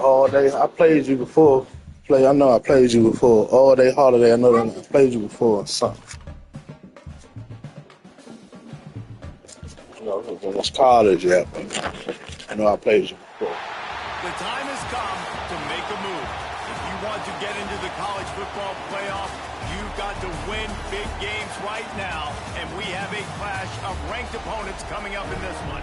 all day. I played you before. I know I played you before. All day holiday. I know that I played you before. So, you know, it was college, yeah. But I know I played you before. The time has come to make a move. If you want to get into the college football playoff, you've got to win big games right now. And we have a clash of ranked opponents coming up in this one.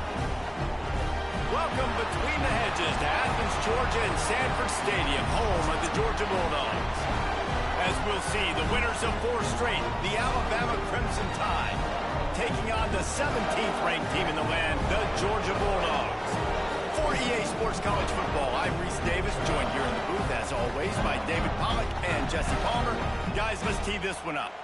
Welcome between the hedges to Athens, Georgia and Sanford Stadium, home of the Georgia Bulldogs. As we'll see, the winners of 4 straight, the Alabama Crimson Tide, taking on the 17th ranked team in the land, the Georgia Bulldogs. For EA Sports College Football, I'm Reese Davis, joined here in the booth, as always, by David Pollack and Jesse Palmer. Guys, let's tee this one up.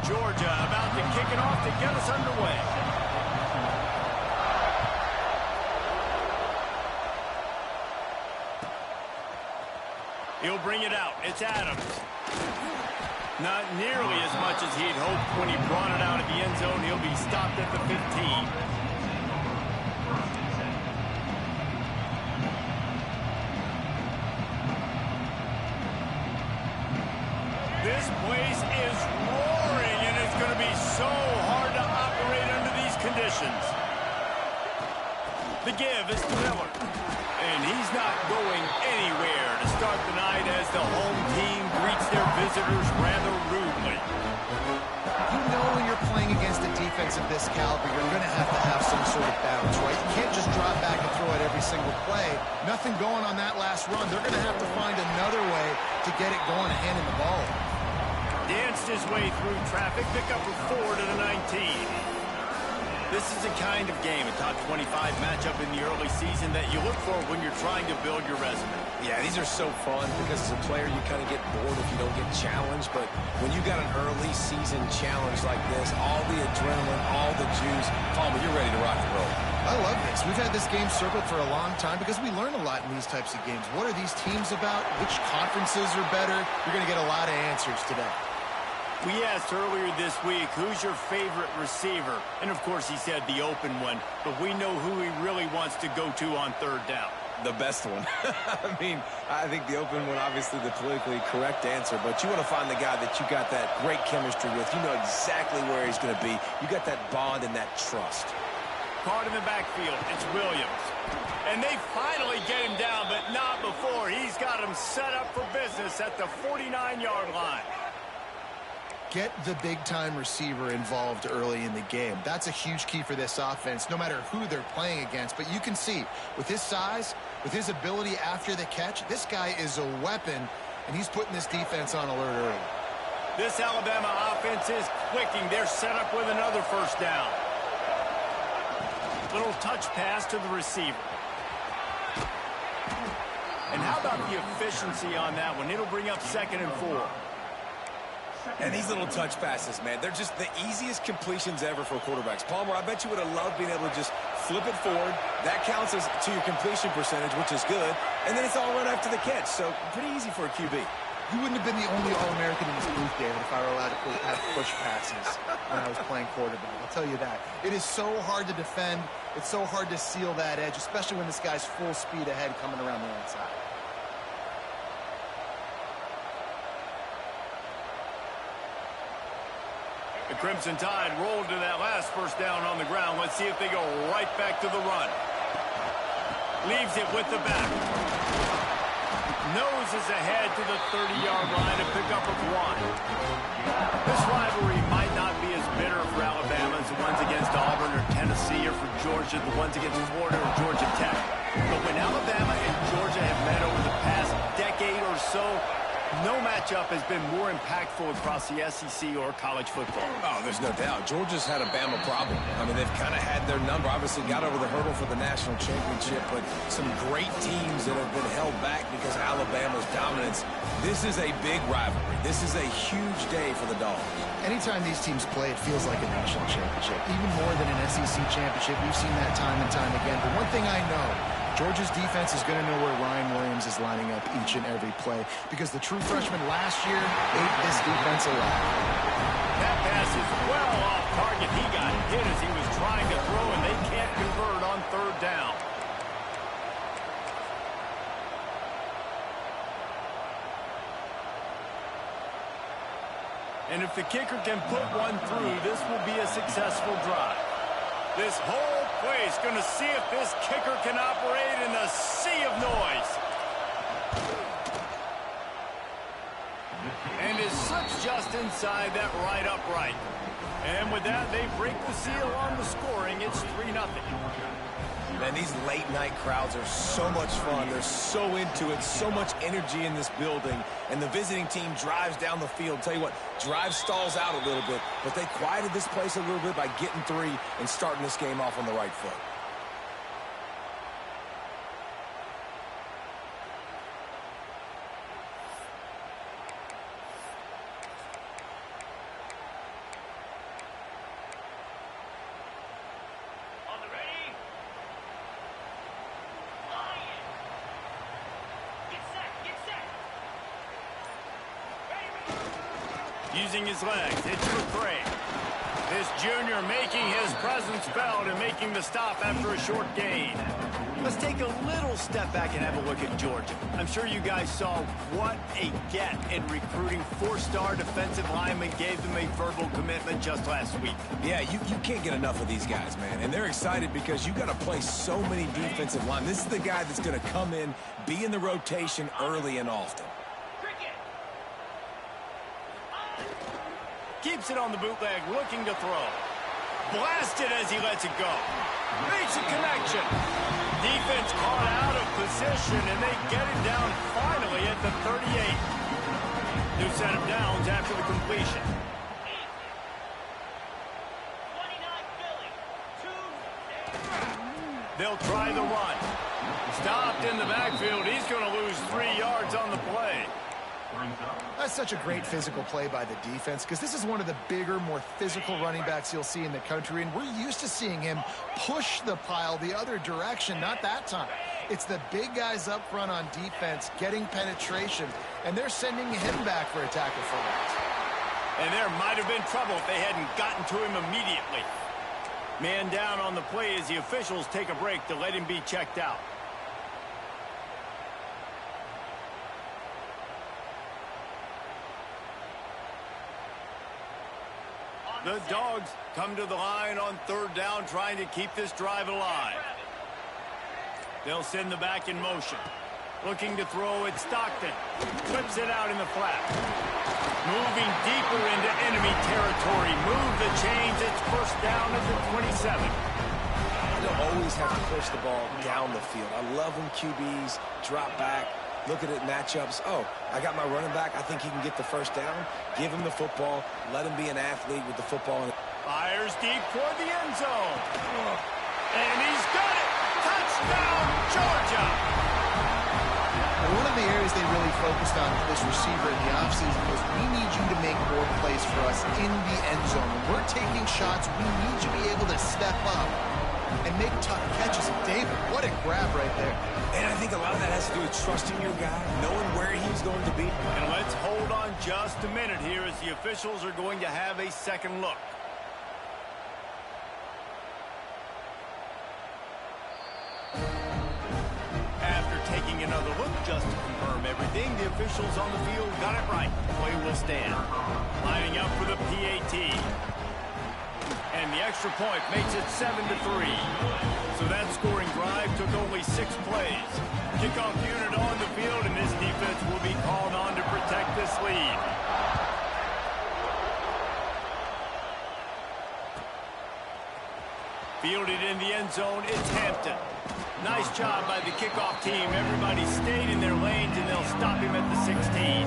Georgia about to kick it off to get us underway. He'll bring it out. It's Adams. Not nearly as much as he'd hoped when he brought it out of the end zone. He'll be stopped at the 15. This place is roaring, and it's going to be so hard to operate under these conditions. The give is to Miller. And he's not going anywhere to start the night as the home team greets their visitors rather rudely. You know when you're playing against a defense of this caliber, you're going to have some sort of balance, right? You can't just drop back and throw it every single play. Nothing going on that last run. They're going to have to find another way to get it going and handing the ball. Danced his way through traffic, pick up a 4 to the 19. This is the kind of game, a top 25 matchup in the early season that you look for when you're trying to build your resume. Yeah, these are so fun because as a player, you kind of get bored if you don't get challenged. But when you got an early season challenge like this, all the adrenaline, all the juice, Palmer, you're ready to rock and roll. I love this. We've had this game circled for a long time because we learn a lot in these types of games. What are these teams about? Which conferences are better? You're going to get a lot of answers today. We asked earlier this week, who's your favorite receiver? And, of course, he said the open one. But we know who he really wants to go to on third down. The best one. I mean, I think the open one, obviously the politically correct answer. But you want to find the guy that you got that great chemistry with. You know exactly where he's going to be. You got that bond and that trust. Caught in the backfield. It's Williams. And they finally get him down, but not before. He's got him set up for business at the 49-yard line. Get the big-time receiver involved early in the game. That's a huge key for this offense, no matter who they're playing against. But you can see, with his size, with his ability after the catch, this guy is a weapon, and he's putting this defense on alert early. This Alabama offense is clicking. They're set up with another first down. Little touch pass to the receiver. And how about the efficiency on that one? It'll bring up 2nd and 4. And these little touch passes, man, they're just the easiest completions ever for quarterbacks. Palmer, I bet you would have loved being able to just flip it forward. That counts as to your completion percentage, which is good. And then it's all right after the catch. So pretty easy for a QB. You wouldn't have been the only All-American in this booth, David, if I were allowed to have push passes when I was playing quarterback. I'll tell you that. It is so hard to defend. It's so hard to seal that edge, especially when this guy's full speed ahead coming around the outside. The Crimson Tide rolled to that last first down on the ground. Let's see if they go right back to the run. Leaves it with the back. Noses ahead to the 30-yard line to pick up a 1. This rivalry might not be as bitter for Alabama as the ones against Auburn or Tennessee, or for Georgia, the ones against Florida or Georgia Tech. But when Alabama and Georgia have met over the past decade or so, No matchup has been more impactful across the SEC or college football. Oh, there's no doubt. Georgia's had a Bama problem. I mean, they've kind of had their number. Obviously got over the hurdle for the national championship, but some great teams that have been held back because of Alabama's dominance. This is a big rivalry. This is a huge day for the Dogs. Anytime these teams play, it feels like a national championship. Even more than an SEC championship. We've seen that time and time again. But one thing I know, Georgia's defense is going to know where Ryan Williams is lining up each and every play because the true freshman last year ate this defense alive. That pass is well off target. He got hit as he was trying to throw, and they can't convert on third down. And if the kicker can put one through, this will be a successful drive. This whole play is going to see if this kicker can operate in a sea of noise. And is slips just inside that right upright. And with that, they break the seal on the scoring. It's 3-0. Man, these late-night crowds are so much fun. They're so into it, so much energy in this building. And the visiting team drives down the field. Tell you what, drive stalls out a little bit, but they quieted this place a little bit by getting 3 and starting this game off on the right foot. Using his legs, it's for 3. This junior making his presence felt and making the stop after a short gain. Let's take a little step back and have a look at Georgia. I'm sure you guys saw what a get in recruiting. 4-star defensive linemen gave them a verbal commitment just last week. Yeah, you can't get enough of these guys, man. And they're excited because you got to play so many defensive line. This is the guy that's going to come in, be in the rotation early and often. Keeps it on the bootleg, looking to throw. Blasted as he lets it go. Makes a connection. Defense caught out of position, and they get it down finally at the 38. New set of downs after the completion. 29 Philly. They'll try the run. Stopped in the backfield. He's going to lose 3 yards on the play. That's such a great physical play by the defense because this is one of the bigger, more physical running backs you'll see in the country, and we're used to seeing him push the pile the other direction, not that time. It's the big guys up front on defense getting penetration, and they're sending him back for a tackle for loss. And there might have been trouble if they hadn't gotten to him immediately. Man down on the play as the officials take a break to let him be checked out. The Dogs come to the line on third down, trying to keep this drive alive. They'll send the back in motion. Looking to throw it, Stockton. Flips it out in the flat. Moving deeper into enemy territory. Move the chains. It's first down at the 27. You don't always have to push the ball down the field. I love when QBs drop back, look at it, matchups. Oh, I got my running back. I think he can get the first down. Give him the football. Let him be an athlete with the football. Fires deep toward the end zone. And he's got it. Touchdown, Georgia. One of the areas they really focused on with this receiver in the offseason was we need you to make more plays for us in the end zone. When we're taking shots, we need you to be able to step up and make tough catches. David, what a grab right there. And I think a lot of that has to do with trusting your guy, knowing where he's going to be. And let's hold on just a minute here as the officials are going to have a second look. After taking another look just to confirm everything, the officials on the field got it right. Play will stand. Lining up for the PAT. And the extra point makes it 7-3. So that scoring drive took only 6 plays. Kickoff unit on the field, and this defense will be called on to protect this lead. Fielded in the end zone, it's Hampton. Nice job by the kickoff team. Everybody stayed in their lanes, and they'll stop him at the 16.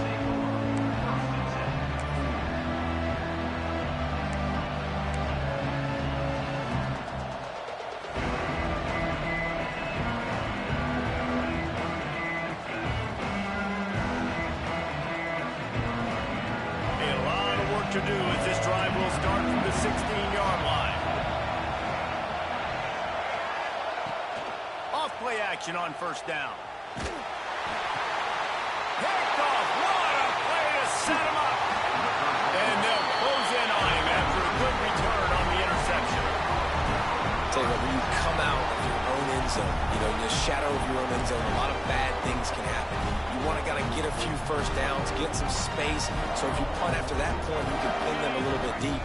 action on first down. Picked off. What a play to set him up. And they'll close in on him after a good return on the interception. Tell you what, when you come out of your own end zone, you know, in the shadow of your own end zone, a lot of bad things can happen. You want to get a few first downs, get some space, so if you punt after that point, you can pin them a little bit deep.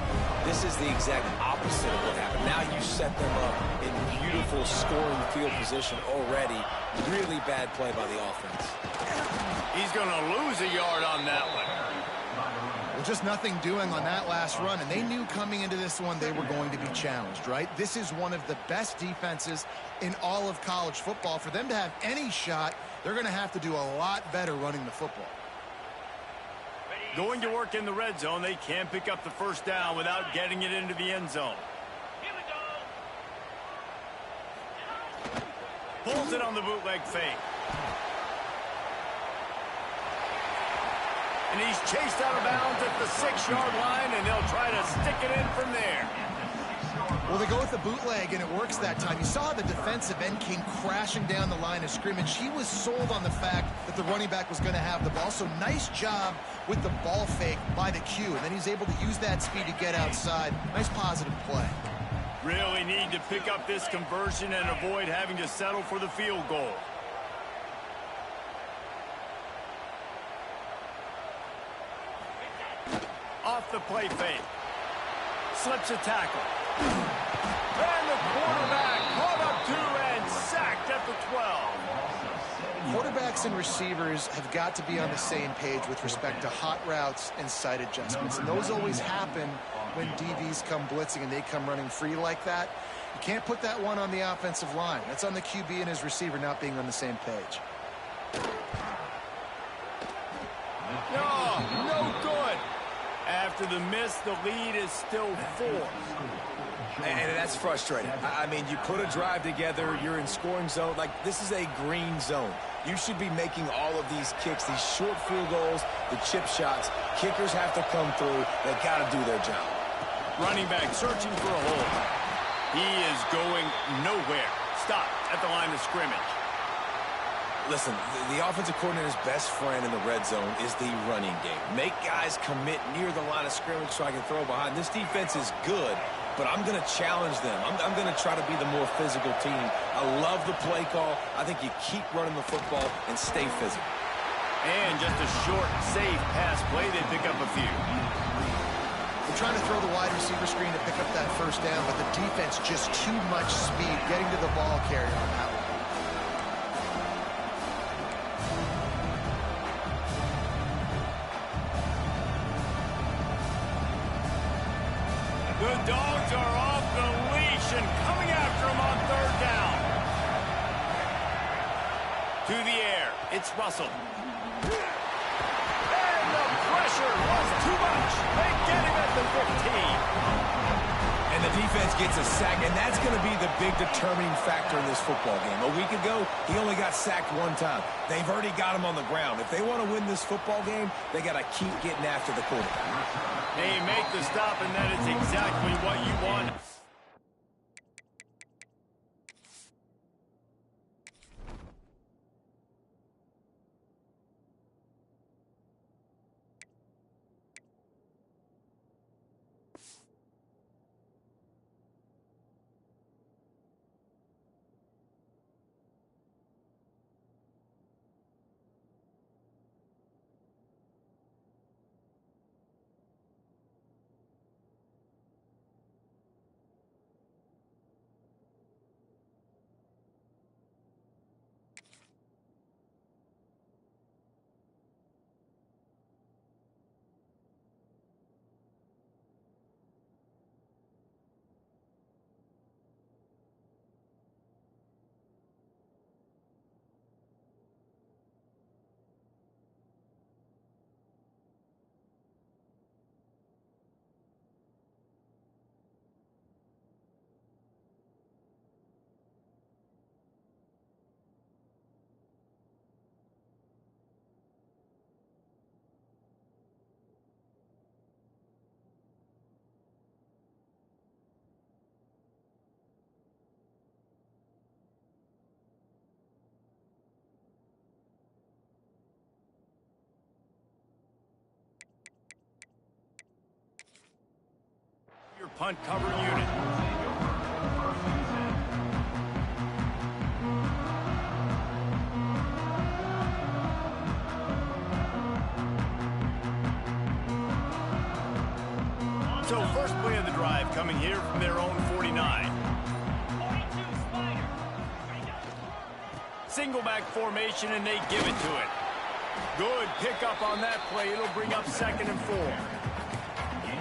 This is the exact opposite of what happened. Now you set them up in beautiful scoring field position already. Really bad play by the offense. He's going to lose a yard on that one. Well, just nothing doing on that last run, and they knew coming into this one they were going to be challenged, right? This is one of the best defenses in all of college football. For them to have any shot, they're going to have to do a lot better running the football. Going to work in the red zone, they can't pick up the first down without getting it into the end zone. Pulls it on the bootleg fake. And he's chased out of bounds at the 6-yard line, and they'll try to stick it in from there. Well, they go with the bootleg, and it works that time. You saw the defensive end came crashing down the line of scrimmage. He was sold on the fact that the running back was going to have the ball. So nice job with the ball fake by the Q. And then he's able to use that speed to get outside. Nice positive play. Really need to pick up this conversion and avoid having to settle for the field goal. Off the play fake. Slips a tackle. And the quarterback caught up to and sacked at the 12. Quarterbacks and receivers have got to be on the same page with respect to hot routes and sight adjustments. And those always happen when DBs come blitzing and they come running free like that. You can't put that one on the offensive line. That's on the QB and his receiver not being on the same page. No good. After the miss, the lead is still 4. And that's frustrating. I mean, you put a drive together, you're in scoring zone. Like, this is a green zone. You should be making all of these kicks, these short field goals, the chip shots. Kickers have to come through. They got to do their job. Running back searching for a hole. He is going nowhere. Stop at the line of scrimmage. Listen, the offensive coordinator's best friend in the red zone is the running game. Make guys commit near the line of scrimmage so I can throw behind. This defense is good, but I'm going to challenge them. I'm going to try to be the more physical team. I love the play call. I think you keep running the football and stay physical. And just a short, safe pass play. They pick up a few. They're trying to throw the wide receiver screen to pick up that first down, but the defense just too much speed getting to the ball carrier on that one. The Dogs are off the leash and coming after him on third down. To the air, it's Russell. And the pressure was too much. They get him at the 15. And the defense gets a sack, and that's going to be the big determining factor in this football game. A week ago, he only got sacked one time. They've already got him on the ground. If they want to win this football game, they got to keep getting after the quarterback. They make the stop, and that is exactly what you want. punt cover unit. So first play of the drive coming here from their own 49. Single back formation, and they give it to it. Good pickup on that play. It'll bring up 2nd and 4.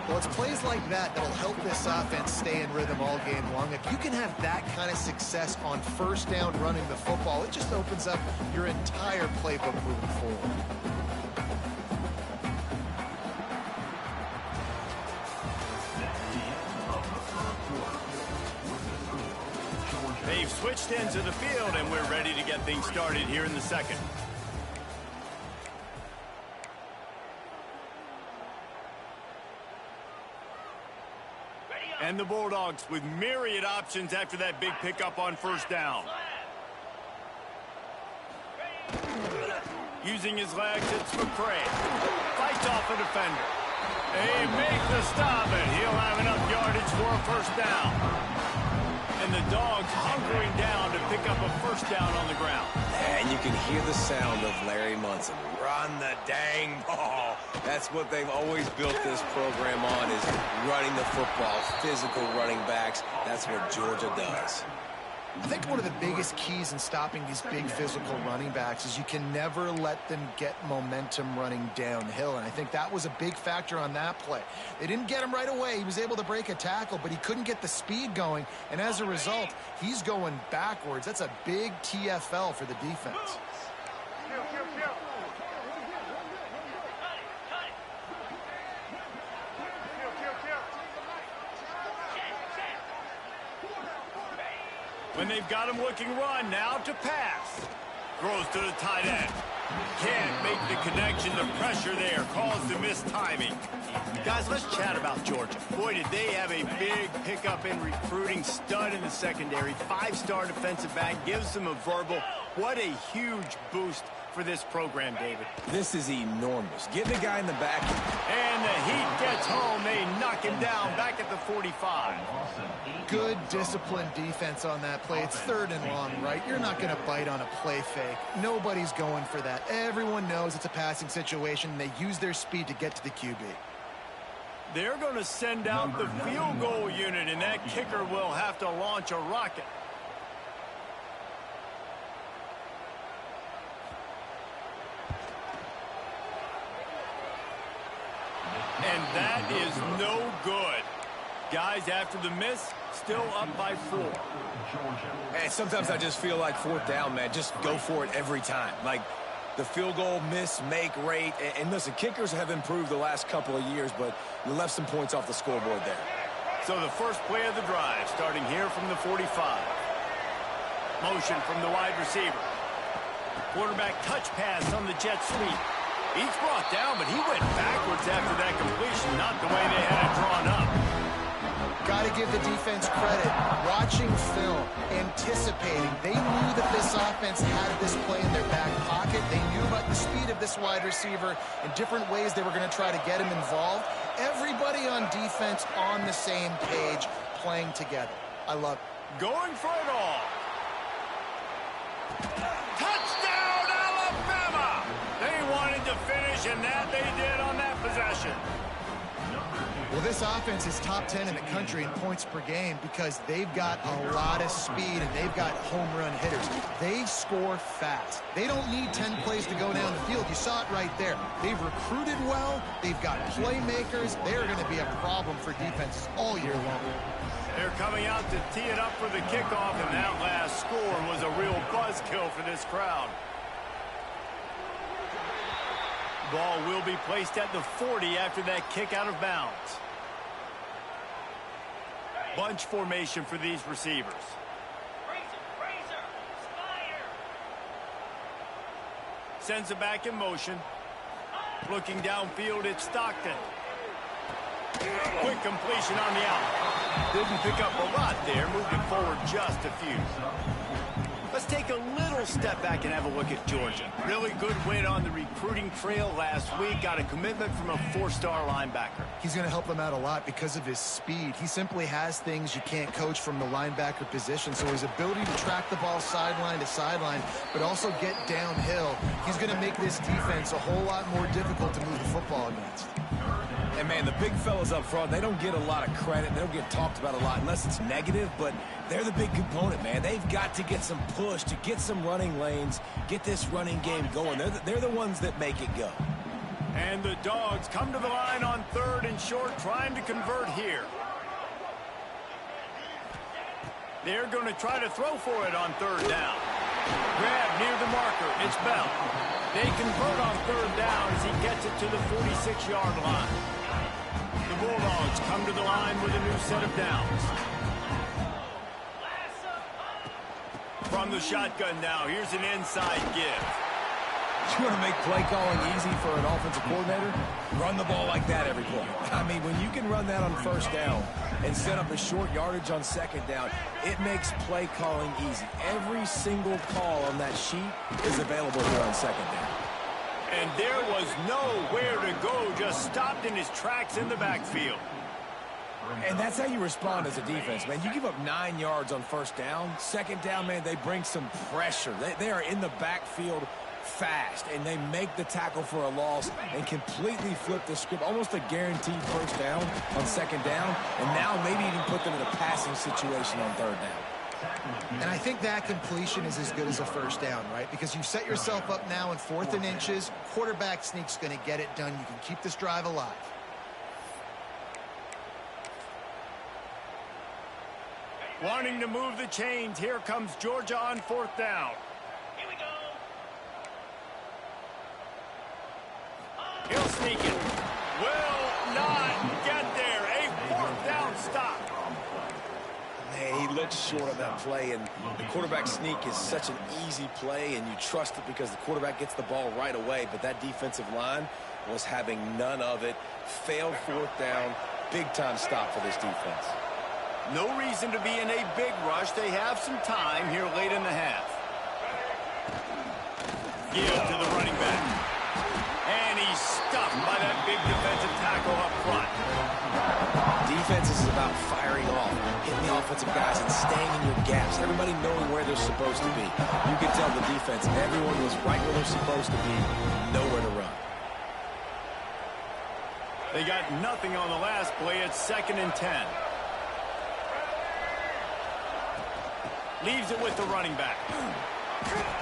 Well, it's plays like that that'll help this offense stay in rhythm all game long. If you can have that kind of success on first down running the football, it just opens up your entire playbook moving forward. They've switched ends of the field, and we're ready to get things started here in the second. And the Bulldogs with myriad options after that big pickup on first down. Using his legs, it's McCray. Fights off a defender. They make the stop, and he'll have enough yardage for a first down. And the Dogs hunkering down to pick up a first down on the ground. And you can hear the sound of Larry Munson. Run the dang ball. That's what they've always built this program on, is running the football, physical running backs. That's what Georgia does. I think one of the biggest keys in stopping these big physical running backs is you can never let them get momentum running downhill, and I think that was a big factor on that play. They didn't get him right away. He was able to break a tackle, but he couldn't get the speed going, and as a result, he's going backwards. That's a big TFL for the defense. When they've got him looking run, now to pass. Throws to the tight end. Can't make the connection. The pressure there caused the missed timing. Guys, let's chat about Georgia. Boy, did they have a big pickup in recruiting. Stud in the secondary. 5-star defensive back. Gives them a verbal. What a huge boost for this program, David. This is enormous. Get the guy in the back. And the heat gets home. They knock him down back at the 45. Good disciplined defense on that play. It's 3rd and long, right? You're not going to bite on a play fake. Nobody's going for that. Everyone knows it's a passing situation, and they use their speed to get to the QB. They're going to send out the field goal unit, and that kicker will have to launch a rocket. And that is no good. Guys, after the miss, still up by 4. And sometimes I just feel like 4th down, man. Just go for it every time. Like the field goal miss, make rate. And listen, kickers have improved the last couple of years, but you left some points off the scoreboard there. So the first play of the drive, starting here from the 45. Motion from the wide receiver. Quarterback touch pass on the jet sweep. He's brought down, but he went backwards after that completion, not the way they had it drawn up. Got to give the defense credit. Watching film, anticipating. They knew that this offense had this play in their back pocket. They knew about the speed of this wide receiver and different ways they were going to try to get him involved. Everybody on defense on the same page, playing together. I love it. Going for it all. Touchdown, Alabama! They wanted to finish, and that they did on that possession. Well, this offense is top 10 in the country in points per game because they've got a lot of speed and they've got home run hitters. They score fast. They don't need 10 plays to go down the field. You saw it right there. They've recruited well. They've got playmakers. They're going to be a problem for defenses all year long. They're coming out to tee it up for the kickoff, and that last score was a real buzzkill for this crowd. Ball will be placed at the 40 after that kick out of bounds. Bunch formation for these receivers. Sends it back in motion. Looking downfield, it's Stockton. Quick completion on the out. Didn't pick up a lot there, moved it forward just a few. Let's take a little step back and have a look at Georgia. Really good win on the recruiting trail last week. Got a commitment from a four-star linebacker. He's going to help them out a lot because of his speed. He simply has things you can't coach from the linebacker position. So his ability to track the ball sideline to sideline, but also get downhill, he's going to make this defense a whole lot more difficult to move the football against. And, man, the big fellas up front, they don't get a lot of credit. They don't get talked about a lot unless it's negative, but they're the big component, man. They've got to get some push, to get some running lanes, get this running game going. They're the ones that make it go. And the Dogs come to the line on 3rd and short, trying to convert here. They're going to try to throw for it on 3rd down. Grab near the marker. It's Bell. They convert on 3rd down as he gets it to the 46-yard line. The Bulldogs come to the line with a new set of downs. From the shotgun now, here's an inside give. You want to make play calling easy for an offensive coordinator? Run the ball like that every play. I mean, when you can run that on 1st down and set up a short yardage on 2nd down, it makes play calling easy. Every single call on that sheet is available here on 2nd down. And there was nowhere to go, just stopped in his tracks in the backfield. And that's how you respond as a defense, man. You give up 9 yards on 1st down. 2nd down, man, they bring some pressure. They are in the backfield fast, and they make the tackle for a loss and completely flip the script. Almost a guaranteed 1st down on 2nd down, and now maybe even put them in a passing situation on 3rd down. And I think that completion is as good as a 1st down, right? Because you've set yourself up now in 4th and inches. Quarterback sneak's going to get it done. You can keep this drive alive. Wanting to move the chains, here comes Georgia on 4th down. Here we go. He'll sneak it. Will not get there. A 4th down stop. Hey, he looks short on that play, and the quarterback sneak is such an easy play, and you trust it because the quarterback gets the ball right away, but that defensive line was having none of it. Failed 4th down. Big-time stop for this defense. No reason to be in a big rush. They have some time here late in the half. Give to the running back. And he's stuffed by that big defensive tackle up front. Defense is about firing off, hitting the offensive guys and staying in your gaps. Everybody knowing where they're supposed to be. You can tell the defense, everyone was right where they're supposed to be, nowhere to run. They got nothing on the last play. It's 2nd and 10. Leaves it with the running back.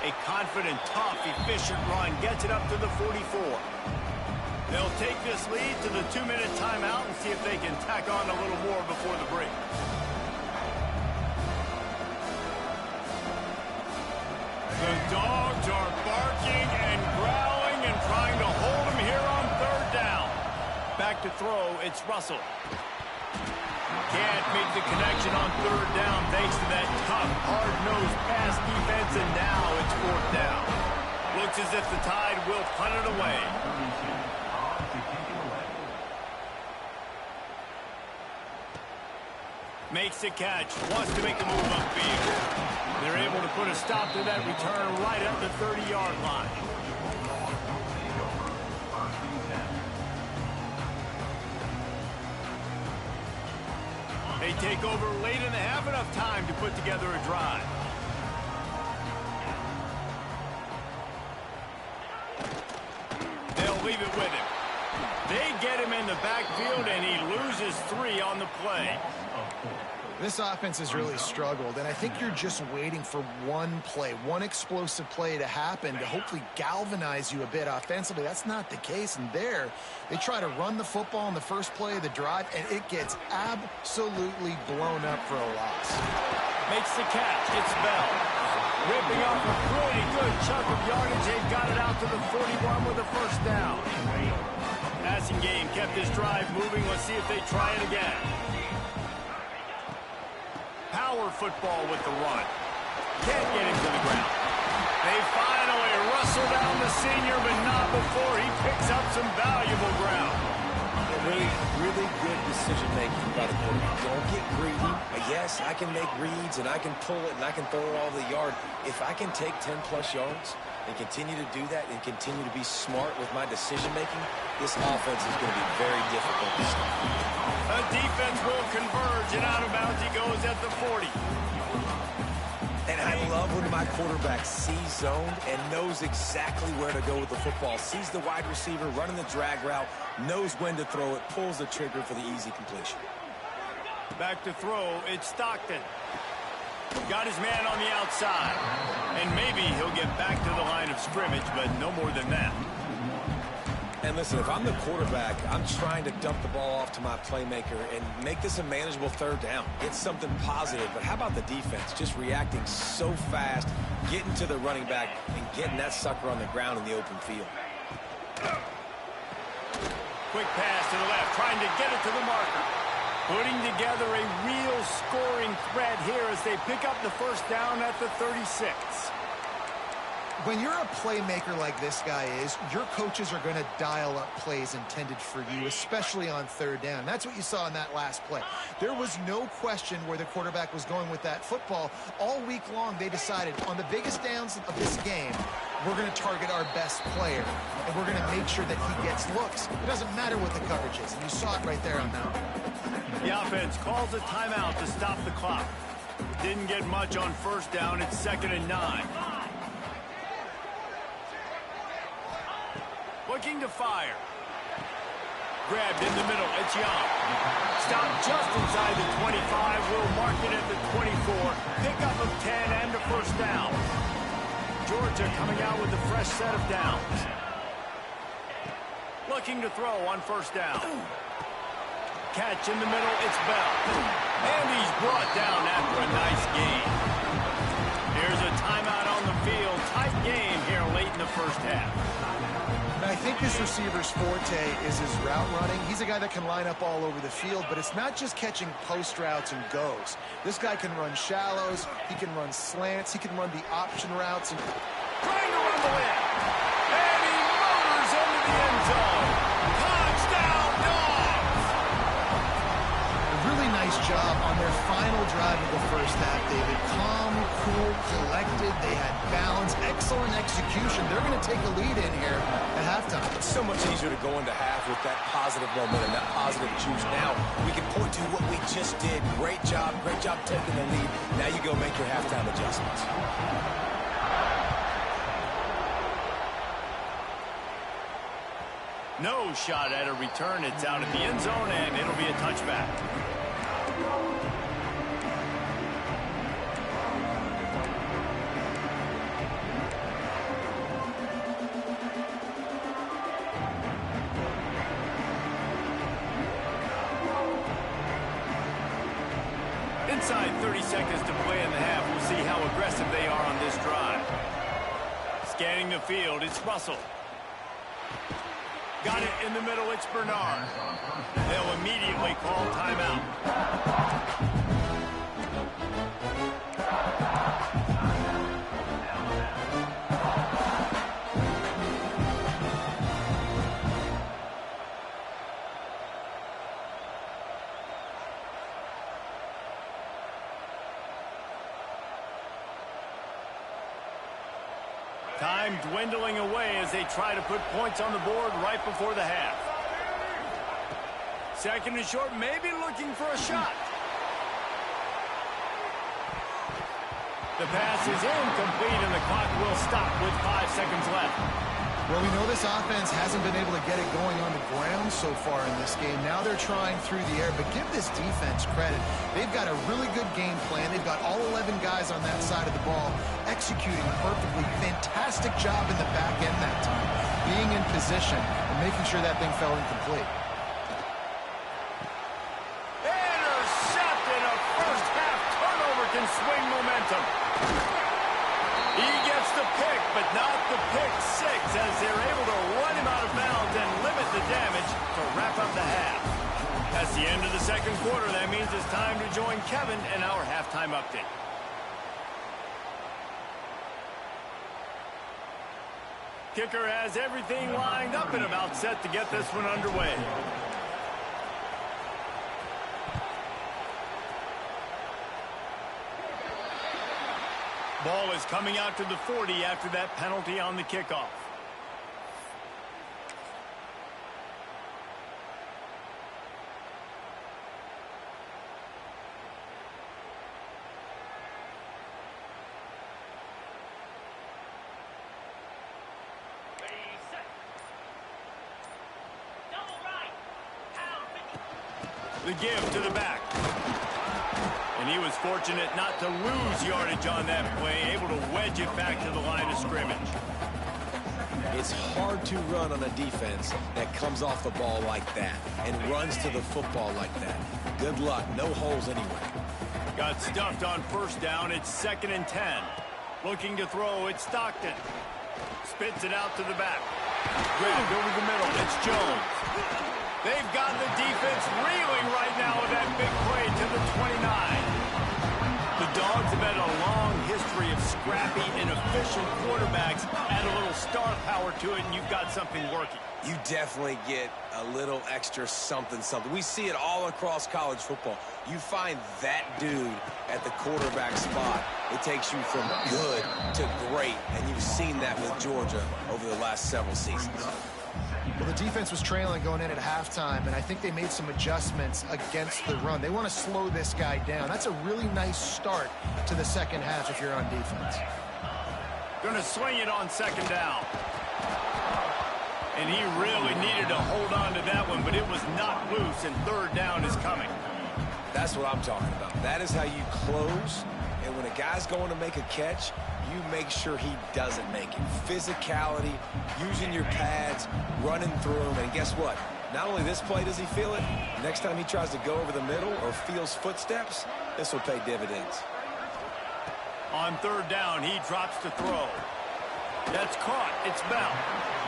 A confident, tough, efficient run. Gets it up to the 44. They'll take this lead to the 2-minute timeout and see if they can tack on a little more before the break. The Dogs are barking and growling and trying to hold him here on 3rd down. Back to throw, it's Russell. Can't make the connection on 3rd down thanks to that tough, hard-nosed pass defense, and now it's 4th down. Looks as if the Tide will punt it away. Makes the catch, wants to make a move upfield. They're able to put a stop to that return right at the 30-yard line. They take over late in the half, enough time to put together a drive. They'll leave it with him. They get him in the backfield, and he loses 3 on the play. This offense has really struggled, and I think you're just waiting for one play, one explosive play to happen to hopefully galvanize you a bit offensively. That's not the case, and there they try to run the football in the first play of the drive, and it gets absolutely blown up for a loss. Makes the catch. It's Bell. Ripping up a pretty good chunk of yardage. They've got it out to the 41 with a 1st down. Passing game kept this drive moving. Let's see if they try it again. Power football with the run. Can't get him to the ground. They finally wrestle down the senior, but not before he picks up some valuable ground. really, really good decision-making by the quarterback. Don't get greedy. Yes, I can make reads, and I can pull it, and I can throw it all over the yard. If I can take 10-plus yards and continue to do that and continue to be smart with my decision-making, this offense is going to be very difficult to stop. The defense will converge, and out of bounds he goes at the 40. And I love when my quarterback sees zone and knows exactly where to go with the football. Sees the wide receiver running the drag route, knows when to throw it, pulls the trigger for the easy completion. Back to throw, it's Stockton. Got his man on the outside. And maybe he'll get back to the line of scrimmage, but no more than that. And listen, if I'm the quarterback, I'm trying to dump the ball off to my playmaker and make this a manageable third down. It's something positive, but how about the defense? Just reacting so fast, getting to the running back, and getting that sucker on the ground in the open field. Quick pass to the left, trying to get it to the marker. Putting together a real scoring threat here as they pick up the first down at the 36. When you're a playmaker like this guy is, your coaches are going to dial up plays intended for you, especially on third down. That's what you saw in that last play. There was no question where the quarterback was going with that football. All week long, they decided on the biggest downs of this game, we're going to target our best player, and we're going to make sure that he gets looks. It doesn't matter what the coverage is, and you saw it right there on that one. The offense calls a timeout to stop the clock. Didn't get much on first down. It's 2nd and 9. Looking to fire. Grabbed in the middle. It's Young. Stopped just inside the 25. Will mark it at the 24. Pickup of 10 and a first down. Georgia coming out with a fresh set of downs. Looking to throw on first down. Catch in the middle. It's Bell. And he's brought down after a nice gain. Here's a timeout on the field. Tight game here late in the first half. I think this receiver's forte is his route running. He's a guy that can line up all over the field, but it's not just catching post routes and goes. This guy can run shallows, he can run slants, he can run the option routes. And trying to rumble in. And he motors into the end zone. Touchdown, Dogs! A really nice job on their final drive of the first half, David. Calm, cool, collected. They had balance, excellent execution. They're going to take a lead in here at halftime. It's so much easier to go into half with that positive momentum, that positive juice. Now we can point to what we just did. Great job taking the lead. Now you go make your halftime adjustments. No shot at a return. It's out of the end zone, and it'll be a touchback. Inside 30 seconds to play in the half. We'll see how aggressive they are on this drive. Scanning the field, it's Russell. Got it in the middle, it's Bernard. They'll immediately call timeout. Time dwindling away as they try to put points on the board right before the half. 2nd and short, maybe looking for a shot. The pass is incomplete and the clock will stop with 5 seconds left. Well, we know this offense hasn't been able to get it going on the ground so far in this game. Now they're trying through the air, but give this defense credit. They've got a really good game plan. They've got all 11 guys on that side of the ball executing perfectly. Fantastic job in the back end that time, being in position and making sure that thing fell incomplete. Intercepted. A first half turnover can swing momentum. He gets the pick, but not the pick six, as they're able to run him out of bounds and limit the damage to wrap up the half. That's the end of the second quarter. That means it's time to join Kevin in our halftime update. Kicker has everything lined up and about set to get this one underway. Ball is coming out to the 40 after that penalty on the kickoff. The give to the back. And he was fortunate not to lose yardage on that play, able to wedge it back to the line of scrimmage. It's hard to run on a defense that comes off the ball like that and runs to the football like that. Good luck. No holes anyway. Got stuffed on first down. It's 2nd and 10. Looking to throw. It's Stockton. Spits it out to the back. Grabbed over the middle. It's Jones. They've got the defense reeling right now with that big play to the 29. The Dogs have had a long history of scrappy and efficient quarterbacks. Add a little star power to it, and you've got something working. You definitely get a little extra something. We see it all across college football. You find that dude at the quarterback spot, it takes you from good to great, and you've seen that with Georgia over the last several seasons. Well, the defense was trailing going in at halftime, and I think they made some adjustments against the run. They want to slow this guy down. That's a really nice start to the second half if you're on defense. Going to swing it on 2nd down. And he really needed to hold on to that one, but it was not loose, and 3rd down is coming. That's what I'm talking about. That is how you close, and when a guy's going to make a catch, you make sure he doesn't make it. Physicality, using your pads, running through them, and guess what? Not only this play does he feel it, next time he tries to go over the middle or feels footsteps, this will pay dividends. On 3rd down, he drops to throw. That's caught. It's Bell.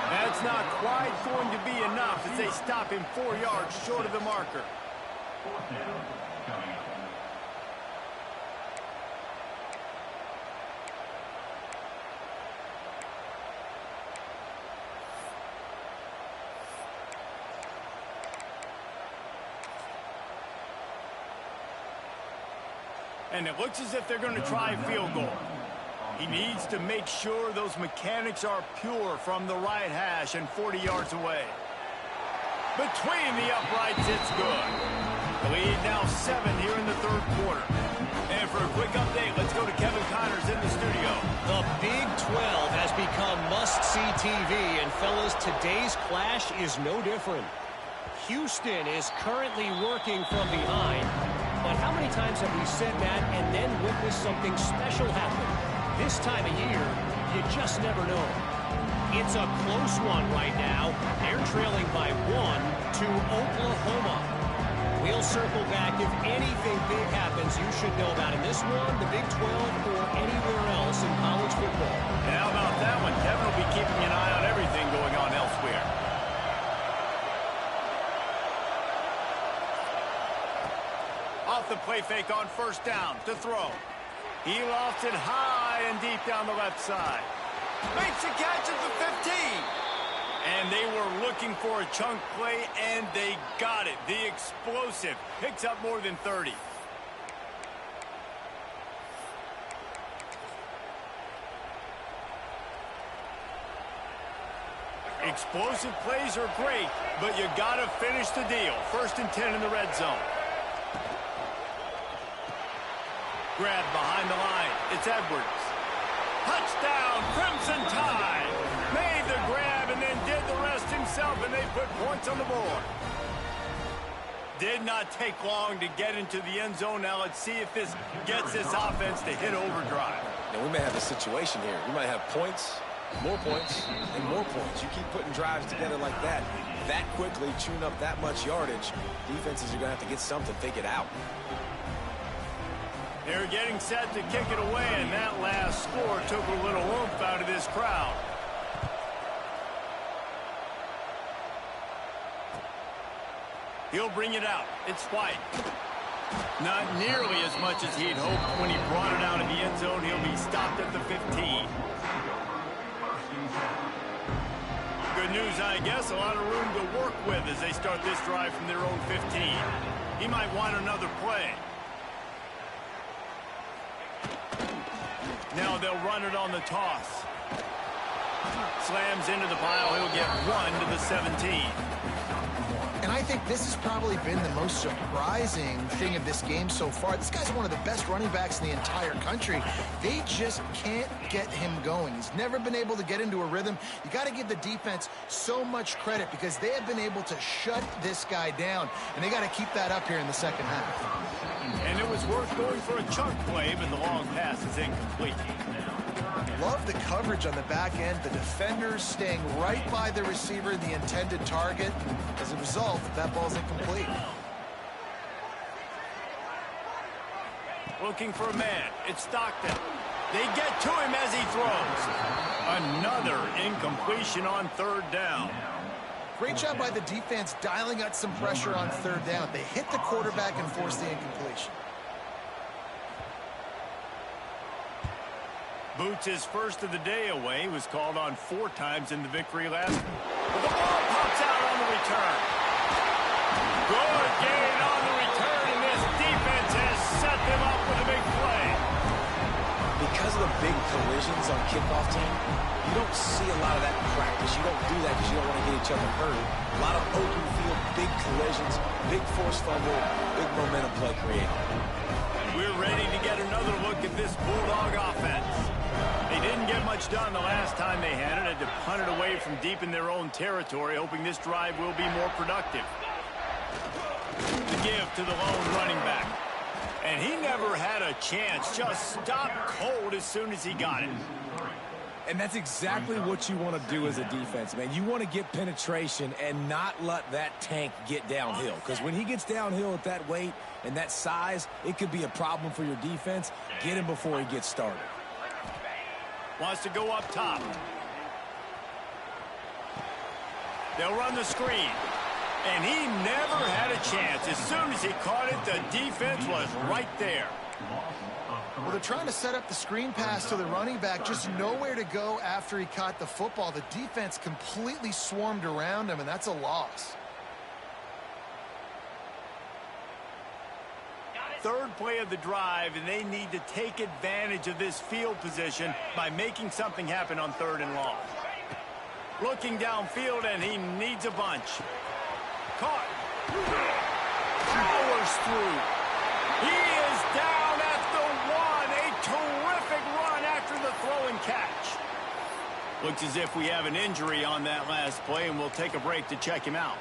That's not quite going to be enough as they stop him 4 yards short of the marker. And it looks as if they're going to try a field goal. He needs to make sure those mechanics are pure from the right hash and 40 yards away. Between the uprights, it's good. The lead now 7 here in the 3rd quarter. And for a quick update, let's go to Kevin Connors in the studio. The Big 12 has become must-see TV, and fellas, today's clash is no different. Houston is currently working from behind, but how many times have we said that and then witnessed something special happen? This time of year, you just never know. It's a close one right now. They're trailing by 1 to Oklahoma. We'll circle back if anything big happens you should know about in this one, the Big 12, or anywhere else in college football. And how about that one? Kevin will be keeping an eye on everything going on elsewhere. Off the play fake on 1st down to throw. He lofts it high and deep down the left side. Makes a catch at the 15. And they were looking for a chunk play, and they got it. The explosive picks up more than 30. Explosive plays are great, but you got to finish the deal. 1st and 10 in the red zone. Grab behind the line. It's Edwards. Touchdown, Crimson Tide. Made the grab and then did the rest himself, and they put points on the board. Did not take long to get into the end zone. Now let's see if this gets this offense to hit overdrive. Now we may have a situation here. We might have points, more points, and more points. You keep putting drives together like that quickly, chewing up that much yardage, defenses are going to have to get something figured out. They're getting set to kick it away, and that last score took a little oomph out of this crowd. He'll bring it out. It's White. Not nearly as much as he'd hoped when he brought it out in the end zone. He'll be stopped at the 15. Good news, I guess. A lot of room to work with as they start this drive from their own 15. He might want another play. Now they'll run it on the toss. Slams into the pile. He'll get 1 to the 17. And I think this has probably been the most surprising thing of this game so far. This guy's one of the best running backs in the entire country. They just can't get him going. He's never been able to get into a rhythm. You got to give the defense so much credit because they have been able to shut this guy down, and they got to keep that up here in the second half. And it was worth going for a chunk play, but the long pass is incomplete. Love the coverage on the back end. The defenders staying right by the receiver, the intended target. As a result, that ball's incomplete. Looking for a man. It's Stockton. They get to him as he throws. Another incompletion on 3rd down. Great job by the defense dialing out some pressure on 3rd down. They hit the quarterback and forced the incompletion. Boots' first of the day away was called on 4 times in the victory last week. But the ball pops out on the return. Good gain on the return, and this defense has set them up with a big play. Because of the big collisions on kickoff time, you don't see a lot of that in practice. You don't do that because you don't want to get each other hurt. A lot of open field, big collisions, big force fumble, big momentum play created. We're ready to get another look at this Bulldog offense. They didn't get much done the last time they had it. Had to punt it away from deep in their own territory, hoping this drive will be more productive. The give to the lone running back. And he never had a chance. Just stopped cold as soon as he got it. And that's exactly what you want to do as a defense, man. You want to get penetration and not let that tank get downhill. Because when he gets downhill at that weight and that size, it could be a problem for your defense. Get him before he gets started. Wants to go up top. They'll run the screen. And he never had a chance. As soon as he caught it, the defense was right there. Well, they're trying to set up the screen pass to the running back, just nowhere to go after he caught the football. The defense completely swarmed around him, and that's a loss. 3rd play of the drive, and they need to take advantage of this field position by making something happen on 3rd and long. Looking downfield, and he needs a bunch. Caught. Powers through. He is down at the 1. A terrific run after the throw and catch. Looks as if we have an injury on that last play, and we'll take a break to check him out.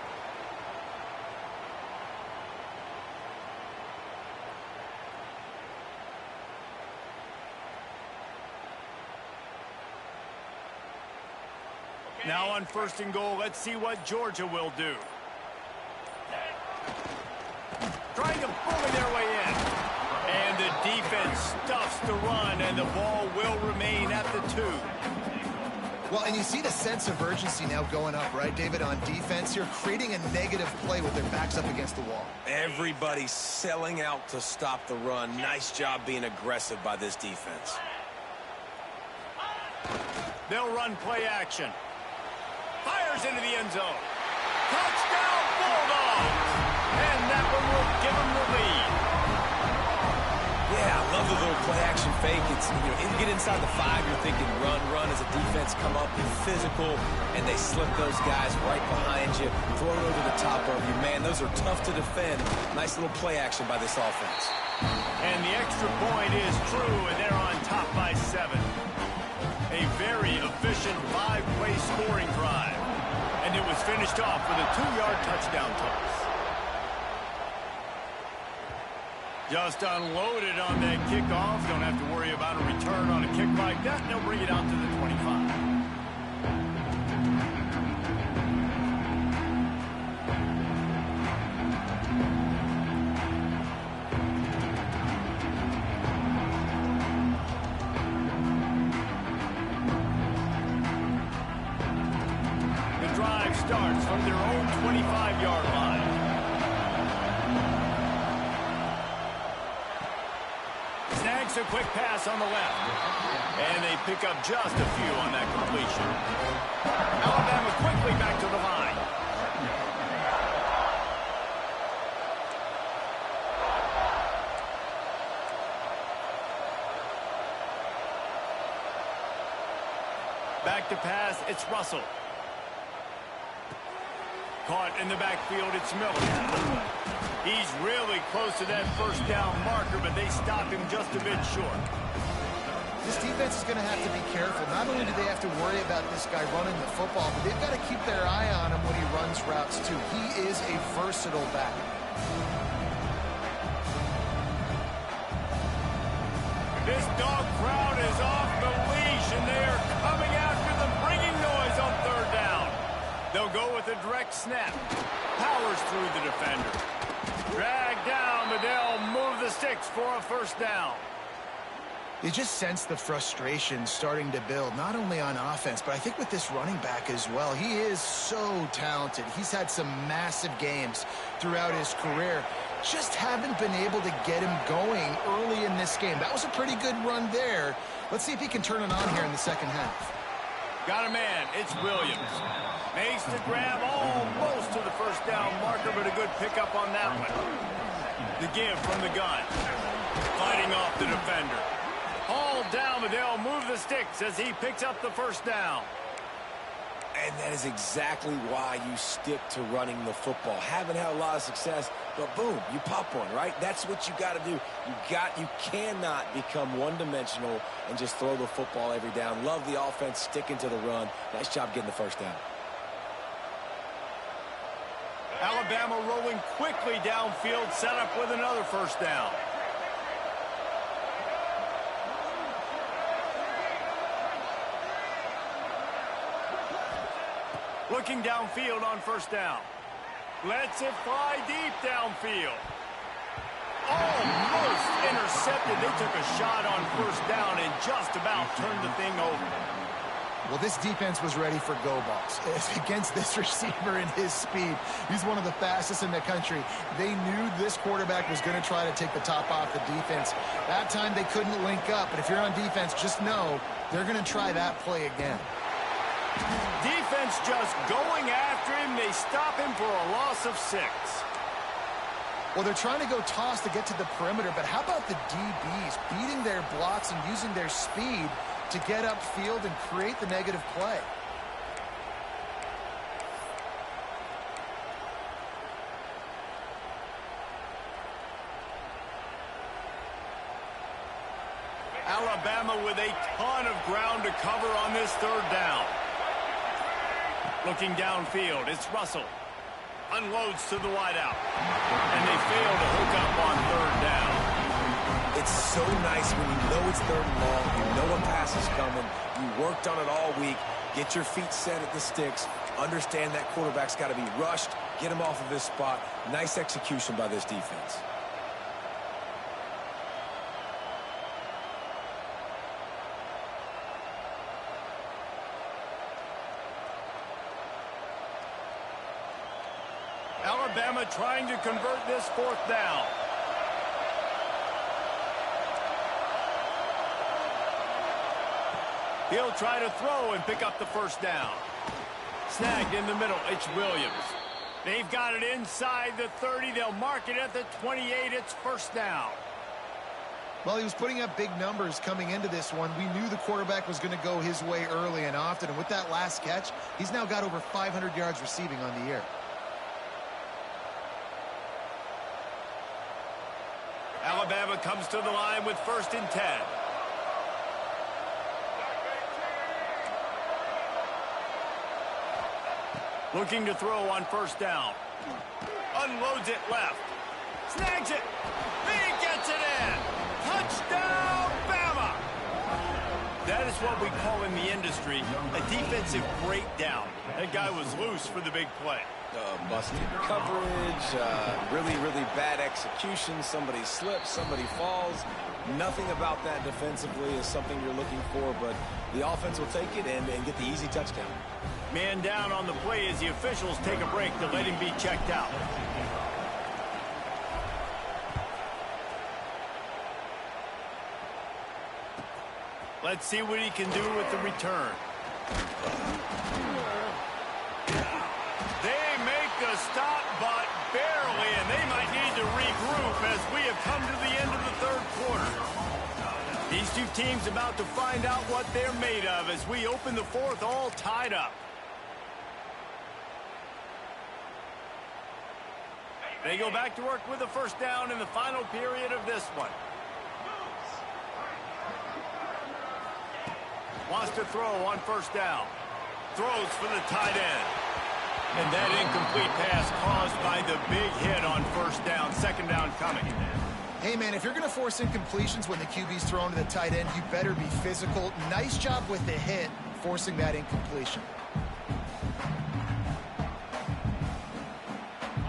Now on 1st and goal, let's see what Georgia will do. Trying to bully their way in. And the defense stuffs the run, and the ball will remain at the 2. Well, and you see the sense of urgency now going up, right, David, on defense here, creating a negative play with their backs up against the wall. Everybody's selling out to stop the run. Nice job being aggressive by this defense. They'll run play action. Fires into the end zone. Touchdown, Bulldogs! And that one will give them the lead. Yeah, I love the little play action fake. It's, you get inside the 5, you're thinking run as a defense, come up, be physical, and they slip those guys right behind you, throw it over the top of you. Man, those are tough to defend. Nice little play action by this offense. And the extra point is true, and they're on top by 7. A very efficient 5-play scoring drive. And it was finished off with a 2-yard touchdown toss. Just unloaded on that kickoff. Don't have to worry about a return on a kick like that. They'll bring it out to the 25. Starts from their own 25-yard line. Snags a quick pass on the left. And they pick up just a few on that completion. Alabama quickly back to the line. Back to pass, it's Russell. Caught in the backfield, it's Miller. He's really close to that first down marker, but they stop him just a bit short. This defense is going to have to be careful. Not only do they have to worry about this guy running the football, but they've got to keep their eye on him when he runs routes, too. He is a versatile back. This dog crowd is off the leash, and they are coming after them, bringing noise on third down. They'll go with a direct snap. Powers through the defender. Drag down, but they'll move the sticks for a first down. You just sense the frustration starting to build, not only on offense, but I think with this running back as well. He is so talented. He's had some massive games throughout his career. Just haven't been able to get him going early in this game. That was a pretty good run there. Let's see if he can turn it on here in the second half. Got a man. It's Williams. Makes the grab almost to the first down marker, but a good pickup on that one. The give from the gun. Fighting off the defender. Hauled down, but they'll move the sticks as he picks up the first down. And that is exactly why you stick to running the football. Haven't had a lot of success, but boom, you pop one, right? That's what you got to do. You cannot become one-dimensional and just throw the football every down. Love the offense sticking to the run. Nice job getting the first down. Alabama rolling quickly downfield, set up with another first down. Looking downfield on first down. Lets it fly deep downfield. Almost intercepted. They took a shot on first down and just about turned the thing over. Well, this defense was ready for go balls. Against this receiver and his speed, he's one of the fastest in the country. They knew this quarterback was going to try to take the top off the defense. That time they couldn't link up, but if you're on defense, just know they're going to try that play again. Defense just going after him. They stop him for a loss of 6. Well, they're trying to go toss to get to the perimeter, but how about the DBs beating their blocks and using their speed to get upfield and create the negative play? Alabama with a ton of ground to cover on this third down. Looking downfield, it's Russell. Unloads to the wideout. And they fail to hook up on third down. It's so nice when you know it's third and long, you know a pass is coming, you worked on it all week, get your feet set at the sticks, understand that quarterback's got to be rushed, get him off of his spot. Nice execution by this defense. Alabama trying to convert this fourth down. He'll try to throw and pick up the first down. Snagged in the middle, it's Williams. They've got it inside the 30. They'll mark it at the 28. It's first down. Well, he was putting up big numbers coming into this one. We knew the quarterback was going to go his way early and often. And with that last catch, he's now got over 500 yards receiving on the year. Alabama comes to the line with 1st and 10. Looking to throw on first down. Unloads it left. Snags it. He gets it in. Touchdown, Bama. That is what we call in the industry a defensive breakdown. That guy was loose for the big play. Busted coverage, really bad execution. Somebody slips, somebody falls. Nothing about that defensively is something you're looking for, but the offense will take it and get the easy touchdown. Man down on the play as the officials take a break to let him be checked out. Let's see what he can do with the return. They make the stop, but barely, and they might need to regroup as we have come to the end of the third quarter. These two teams about to find out what they're made of as we open the fourth all tied up. They go back to work with a first down in the final period of this one. Wants to throw on first down. Throws for the tight end. And that incomplete pass caused by the big hit on first down. Second down coming. Hey, man, if you're going to force incompletions when the QB's thrown to the tight end, you better be physical. Nice job with the hit, forcing that incompletion.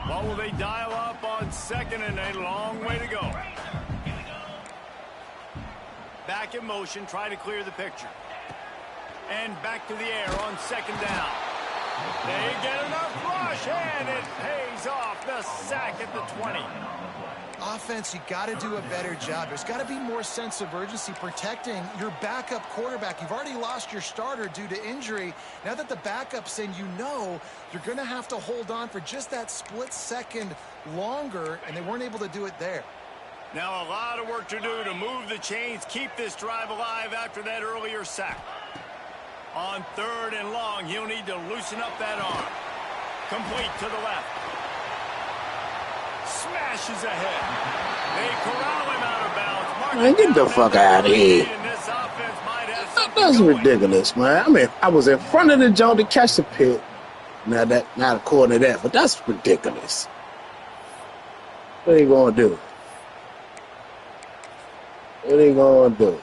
What will they dial up on second and a long way to go? Back in motion, try to clear the picture. And back to the air on second down. They get enough rush, and it pays off. The sack at the 20. Offense, you got to do a better job. There's got to be more sense of urgency protecting your backup quarterback. You've already lost your starter due to injury. Now that the backup's in, you know you're going to have to hold on for just that split second longer, and they weren't able to do it there. Now a lot of work to do to move the chains, keep this drive alive after that earlier sack. On third and long, he'll need to loosen up that arm. Complete to the left. Smashes ahead. They corral him out of bounds. Man, get the fuck out of here. That's ridiculous, man. I mean, I was in front of the joint to catch the pick. Now that, not according to that, but that's ridiculous. What are you gonna do? What are you gonna do?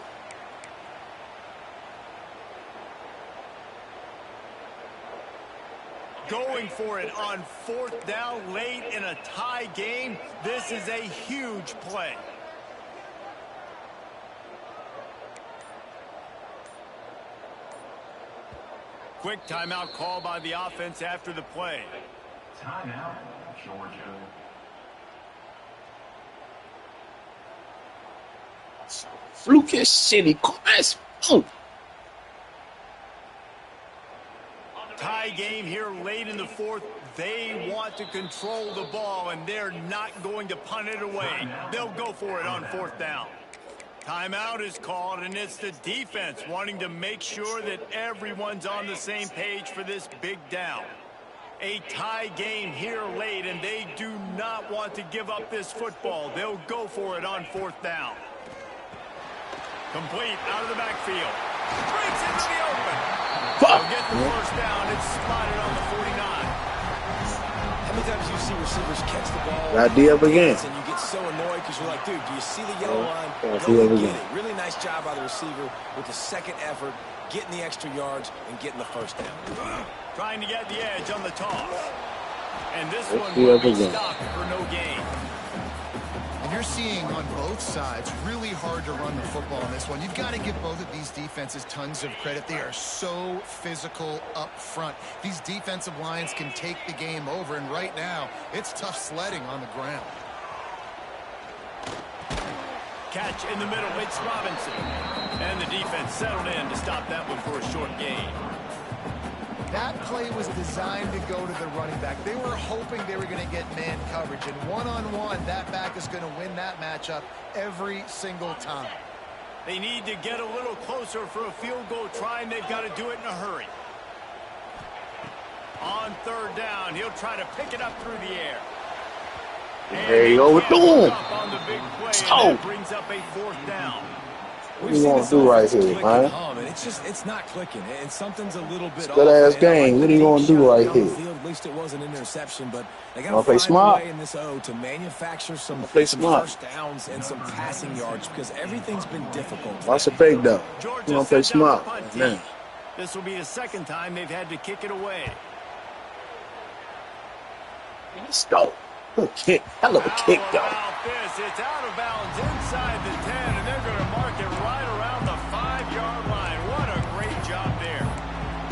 Going for it on fourth down late in a tie game. This is a huge play. Quick timeout call by the offense after the play. Timeout, Georgia. Flukish city. Tie game here late in the fourth. They want to control the ball, and they're not going to punt it away. They'll go for it on fourth down. Timeout is called, and it's the defense wanting to make sure that everyone's on the same page for this big down. A tie game here late, and they do not want to give up this football. They'll go for it on fourth down. Complete out of the backfield. Breaks into the open. They'll get the first down. It's spotted on the 49. How many times do you see receivers catch the ball? Idea again. And you get so annoyed because you're like, dude, do you see the yellow line? Go Go get it. Really nice job by the receiver with the second effort, getting the extra yards and getting the first down. Trying to get the edge on the toss. And this one will be stopped for no gain. And you're seeing on both sides really hard to run the football in this one. You've got to give both of these defenses tons of credit. They are so physical up front. These defensive lines can take the game over, and right now it's tough sledding on the ground. Catch in the middle. It's Robinson. And the defense settled in to stop that one for a short gain. That play was designed to go to the running back. They were hoping they were going to get man coverage. And one-on-one, that back is going to win that matchup every single time. They need to get a little closer for a field goal try, and they've got to do it in a hurry. On third down, he'll try to pick it up through the air. There you go with boom. On the big play, and that brings up a fourth down. What do you want to do right here, man? And it's not clicking, and something's a little bit off. Good ass game. What are you going to do right here? At least it was an interception, but they got to to find a way in this O to manufacture some first downs and some passing yards because everything's been difficult. Lots of fake though. You want to play smart, man. This will be the second time they've had to kick it away. Let's go. Good kick. Hell of a kick though. It's out of bounds inside the 10, and they're going to mark it right around the 5-yard line. What a great job there.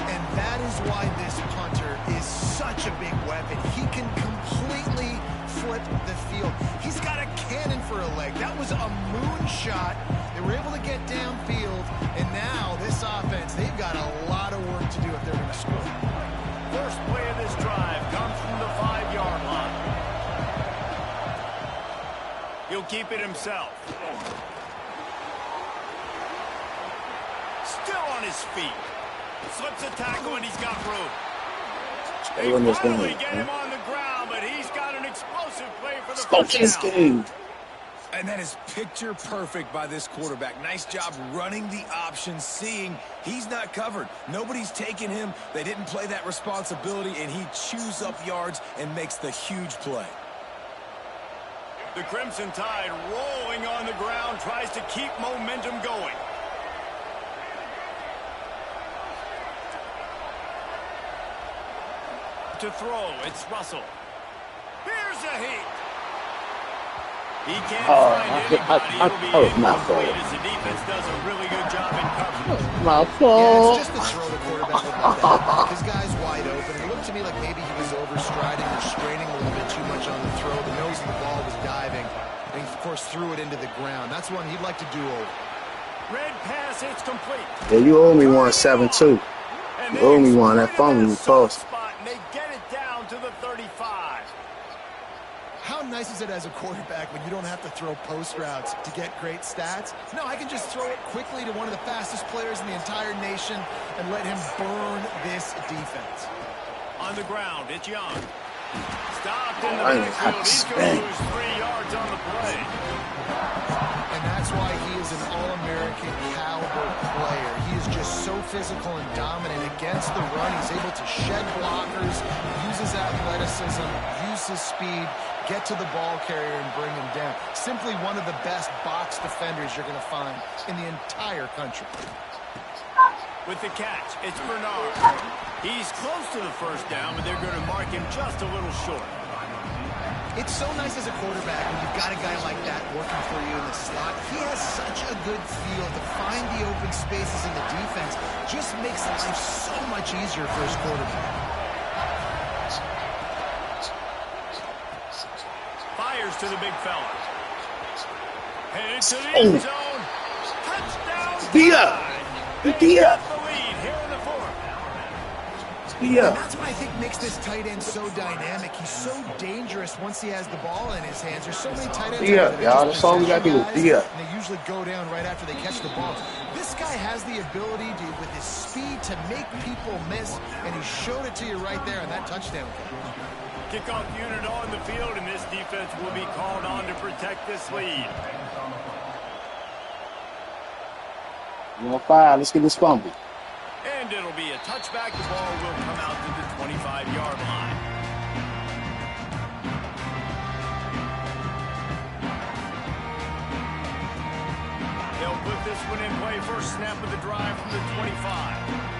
And that is why this punter is such a big weapon. He can completely flip the field. He's got a cannon for a leg. That was a moonshot. They were able to get downfield, and now this offense, they've got a lot of work to do if they're going to score. First play of this drive comes from the 5-yard line. He'll keep it himself. his feet. Slips a tackle, and he's got room. They They win this finally game, get man. him on the ground, but he's got an explosive play for the Spoke first this down. game. And that is picture perfect by this quarterback. Nice job running the option, seeing he's not covered. Nobody's taking him. They didn't play that responsibility, and he chews up yards and makes the huge play. The Crimson Tide rolling on the ground, tries to keep momentum going. To throw, it's Russell. Here's a heat. He can't find anybody. It'll be incomplete as the defense does a really good job in coverage. My Yeah, fault. it's just the throw the quarterback looked like that. His guy's wide open. It looked to me like maybe he was overstriding or straining a little bit too much on the throw. The nose of the ball was diving. And he, of course, threw it into the ground. That's one he'd like to do over. Red pass, it's complete. Yeah, you owe me one 7-2. And You they owe me one. That exploit phone him in was a soft tossed. spot, and they get it down to the 35. How nice is it as a quarterback when you don't have to throw post routes to get great stats? No, I can just throw it quickly to one of the fastest players in the entire nation and let him burn this defense. On the ground, it's Young. Stopped in the I backfield. have to He's going to spend. lose 3 yards on the play. And that's why he is an All-American caliber player. He is just so physical and dominant against the run. He's able to shed blockers, use his athleticism, use his speed, get to the ball carrier and bring him down. Simply one of the best box defenders you're going to find in the entire country. With the catch, it's Bernard. He's close to the first down, but they're going to mark him just a little short. It's so nice as a quarterback when you've got a guy like that working for you in the slot. He has such a good feel to find the open spaces in the defense. Just makes life so much easier for his quarterback. Fires to the big fella. Headed to the end zone. Touchdown. Dia. They Dia. get the lead here in the fourth. Yeah. That's what I think makes this tight end so dynamic. He's so dangerous once he has the ball in his hands. There's so many tight ends Yeah, out there that y'all, just that's all we gotta do is possession be guys, up. and they usually go down right after they catch the ball. This guy has the ability to, with his speed, to make people miss, and he showed it to you right there on that touchdown catch. Kickoff unit on the field, and this defense will be called on to protect this lead. You on fire. Let's get this fumble. And it'll be a touchback. The ball will come out to the 25-yard line. They'll put this one in play. First snap of the drive from the 25.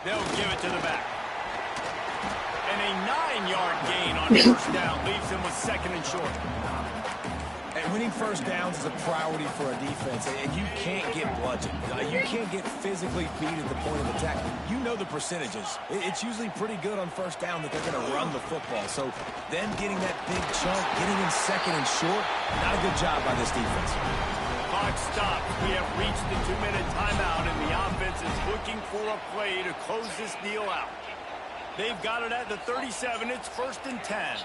They'll give it to the back. And a 9-yard gain on first down leaves him with second and short. And winning first downs is a priority for a defense, and you can't get bludgeoned. You can't get physically beat at the point of attack. You know the percentages. It's usually pretty good on first down that they're going to run the football. So them getting that big chunk, getting in second and short, not a good job by this defense. Clock stopped. We have reached the 2-minute timeout, and the offense is looking for a play to close this deal out. They've got it at the 37. It's 1st and 10.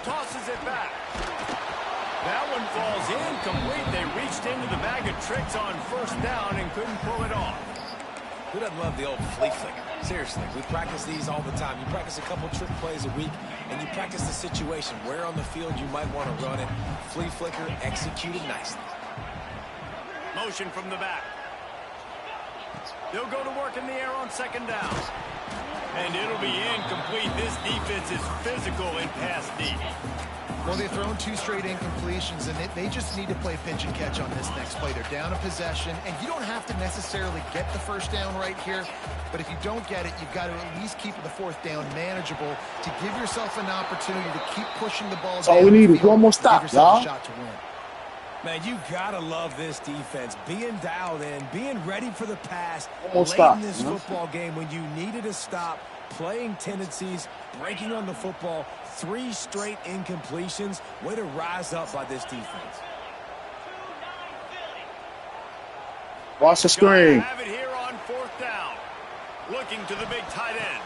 Tosses it back. That one falls incomplete. They reached into the bag of tricks on first down and couldn't pull it off. Who doesn't love the old flea flicker? Seriously, we practice these all the time. You practice a couple trick plays a week, and you practice the situation. Where on the field you might want to run it. Flea flicker executed nicely. Motion from the back. They'll go to work in the air on second down. And it'll be incomplete. This defense is physical in pass deep. Well, they've thrown 2 straight incompletions, and they just need to play pitch and catch on this next play. They're down a possession, and you don't have to necessarily get the first down right here, but if you don't get it, you've got to at least keep the 4th down manageable to give yourself an opportunity to keep pushing the ball. That's all we need is one more stop, y'all. Shot to win. Man, you gotta love this defense. Being dialed in, being ready for the pass, late stop, in this football game when you needed a stop, playing tendencies, breaking on the football, 3 straight incompletions. Way to rise up by this defense. Watch the screen. Have it here on 4th down. Looking to the big tight end.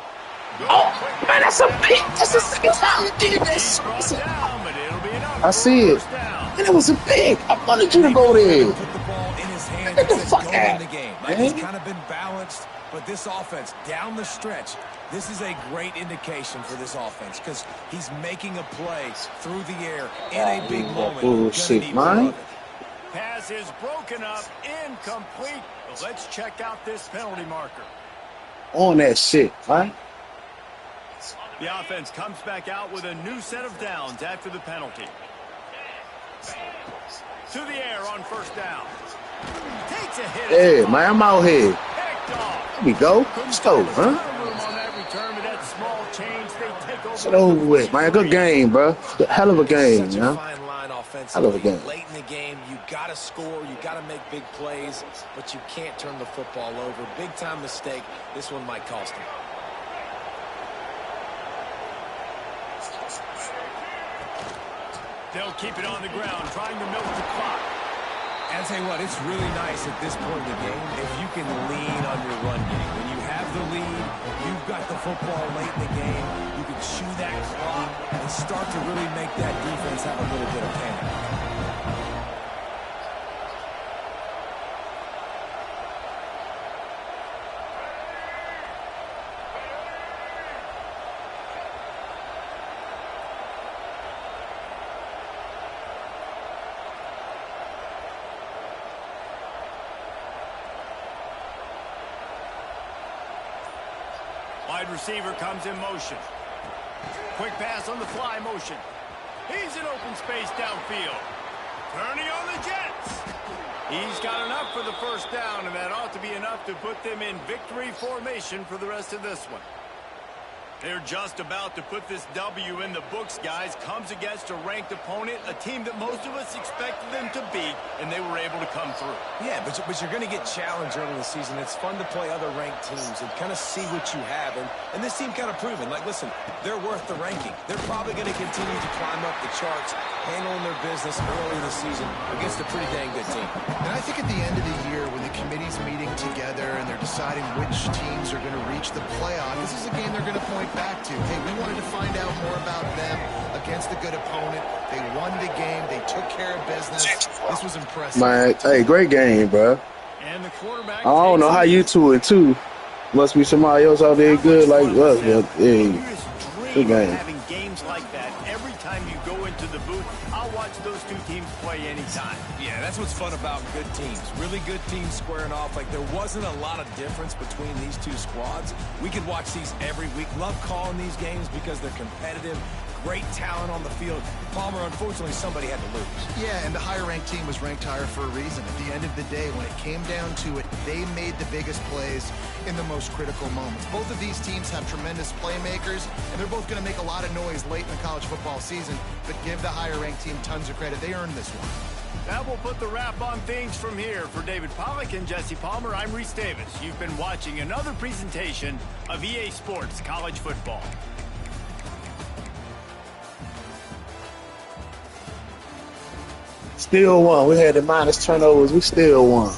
Oh, man, that's a pick. That's the second time you did this. He's brought down, but it'll be I see it. And it was a pick. I wanted you to go there. Put the ball in his hands Get the and said, fuck go out, win the game. man. He's kind of been balanced, but this offense down the stretch, this is a great indication for this offense because he's making a play through the air in a big moment. Bullshit, Gonna need more man. of it. Pass is broken up, incomplete. Well, let's check out this penalty marker. On that shit, man. The offense comes back out with a new set of downs after the penalty. To the air on first down. Takes a hit. Hey, man, I'm out here. Picked off. Here we go. Let's go, huh? Room on that return, but that small change, they take over. Shit over with, man. Good game, bro. Hell of a game, Such a man. fine line offensively. Hell of a game. Late in the game, you got to score, you got to make big plays, but you can't turn the football over. Big time mistake. This one might cost him. They'll keep it on the ground, trying to milk the clock. And I'll tell you what, it's really nice at this point in the game if you can lean on your run game. When you have the lead, you've got the football late in the game, you can chew that clock and start to really make that defense have a little bit of panic. Wide receiver comes in motion. Quick pass on the fly motion. He's in open space downfield. Turning on the Jets. He's got enough for the first down, and that ought to be enough to put them in victory formation for the rest of this one. They're just about to put this W in the books, guys. Comes against a ranked opponent, a team that most of us expected them to beat, and they were able to come through. Yeah, but you're going to get challenged early in the season. It's fun to play other ranked teams and kind of see what you have. And this team kind of proven, like, listen, they're worth the ranking. They're probably going to continue to climb up the charts, handling their business early in the season against a pretty dang good team. And I think at the end of the year, when the committee's meeting together and they're deciding which teams are going to reach the playoff, this is a game they're going to point back to. Hey, we wanted to find out more about them against a good opponent. They won the game. They took care of business. This was impressive. Man, hey, great game, bro. And the quarterback. I don't know how you two it too. Must be somebody else out there good like us. Yeah, Dream good game. having games like that every time you go into the booth. I'll watch those two teams play anytime. Yeah, that's what's fun about good teams. Really good teams squaring off. Like, there wasn't a lot of difference between these two squads. We could watch these every week. Love calling these games because they're competitive. Great talent on the field. Palmer, unfortunately, somebody had to lose. Yeah, and the higher-ranked team was ranked higher for a reason. At the end of the day, when it came down to it, they made the biggest plays in the most critical moments. Both of these teams have tremendous playmakers, and they're both going to make a lot of noise late in the college football season, but give the higher-ranked team tons of credit. They earned this one. That will put the wrap on things from here. For David Pollack and Jesse Palmer, I'm Reese Davis. You've been watching another presentation of EA Sports College Football. Still won. We had the minus turnovers. We still won.